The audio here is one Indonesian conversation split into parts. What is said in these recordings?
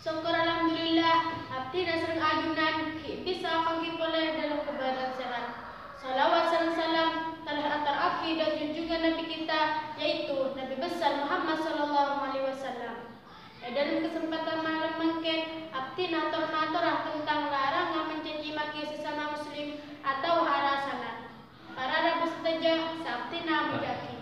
Syukur alhamdulillah, abdi nasreng ajunan bisa panggil boleh dalam keadaan sehat. Salawat serta salam telah atar afi dan junjungan Nabi kita, yaitu Nabi besar Muhammad sallallahu alaihi wasallam. Dalam kesempatan malam mungkin abdi nator-natorah tentang larangan mencaci maki sesama muslim atau harasanan. Para rabu seteja sabti namujaki.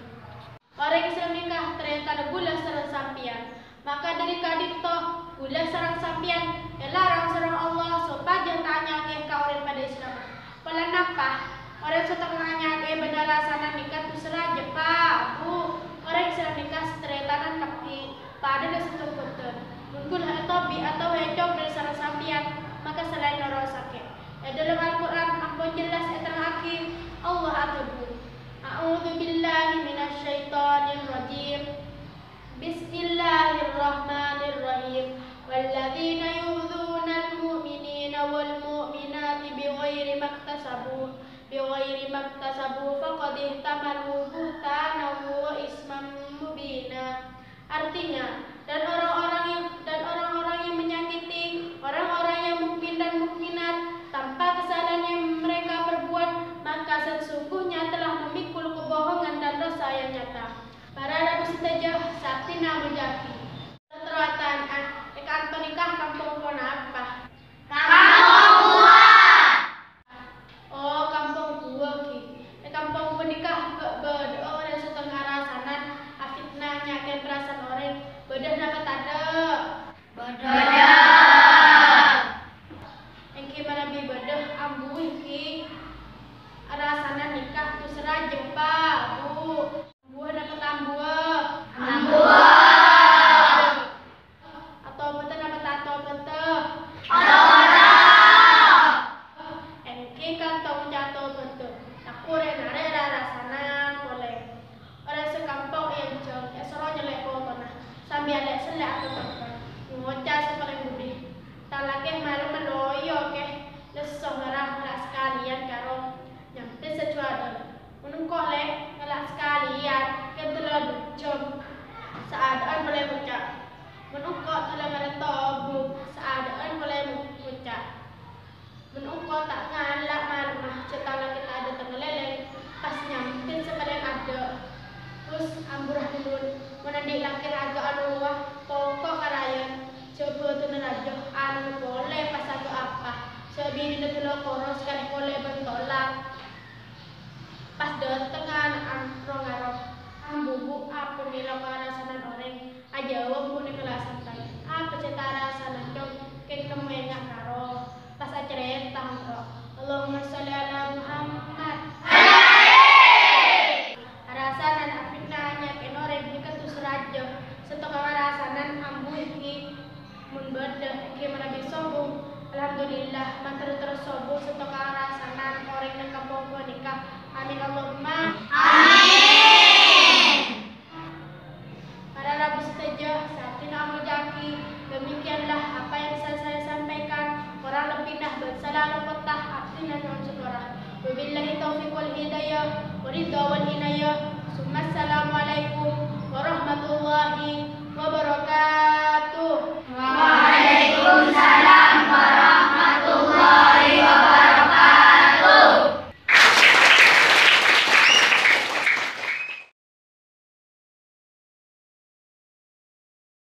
Orang Islam nikah ternyata gula sarang sampian. Maka dari kadipto gula sarang sampian larang sarang Allah sopajan tanya ke kaurin pada Islam. Pelanapa orang setengahnya ke benar rasana nikah tu seraja pak bu. Orang Islam nikah ternyata tapi pada dasar betul. Mungkin topi atau hecok dari sarang sampian maka selain orang sakit. Dalam Al-Quran ampun jelas terakhir Allah atau A'udzu billahi minasyaitonir rajim. Bismillahirrahmanirrahim. Walladzina yu'dzunal mu'minina wal mu'minati bighairi maktasabu faqad ihtamalu buhtanan wa isman mubina. Artinya, dan orang-orang yang menyakiti orang-orang yang mukmin dan mukminat tanpa kesalahan yang mereka perbuat, maka sesungguhnya telah memikul kebohongan dan dosa yang nyata. Para rabu setajah sakti namujaki. Terwatan kantor nikah kampung pon apa? Kampung Buah. Oh, kampung Buah ki. Kampung penikah berdoa dan setengah rasanan afitnahnya ke perasaan orang bedah dapat ada. Bedah. Engki marabi bedah ambu ki. Rasanan nikah tu seraja pak bu. Buah dapat ambuah. Atau betul dapat atau betul. Engki kantong jatuh betul. Aku renare rasanan boleh. Orang sekampung yang jauh, esoro nyelek foto nah. Sambil alek selek atau betul. Ngocah sepaling budi. Talakeh malu meloyo ke. Lesong ngarang sekalian karo nyampe sejuada. Menungkok lek ngelak sekalian ketelah jom seadaan boleh bucak. Menungkok telah meretobuk seadaan boleh bucak. Menungkok tak ngalak marmah cetala kita ada tengeleleng pas nyampe sepadan ada. Terus amburah dulun menandik lakir agak anu wah pokok karayan coba tu nerajo anu boleh pas aku apa sebini netelo koros kan boleh bentolak. Pas detengan amprong-arong ambubu apa milo karasanan orang aja wong pun kelasan tanya apa cita rasanan dong ken kemengak karo pas acara tangro Allahumma sholli ala Muhammad rasanan apinanya ken orang nikah tu seraja setengah rasanan ambu iki mun beda iki manabi sombong alhamdulillah matur terus sombong setengah rasanan orang nang kampung nikah. Amin Allahumma amin. Para rabu setuju saat ini amujaki. Demikianlah apa yang bisa saya sampaikan. Kurang lebih dah bersalah lepatah abdi dan syukurah. Wabillahi taufiq wal hidayah waridha wal inayah. Assalamualaikum warahmatullahi wabarakatuh.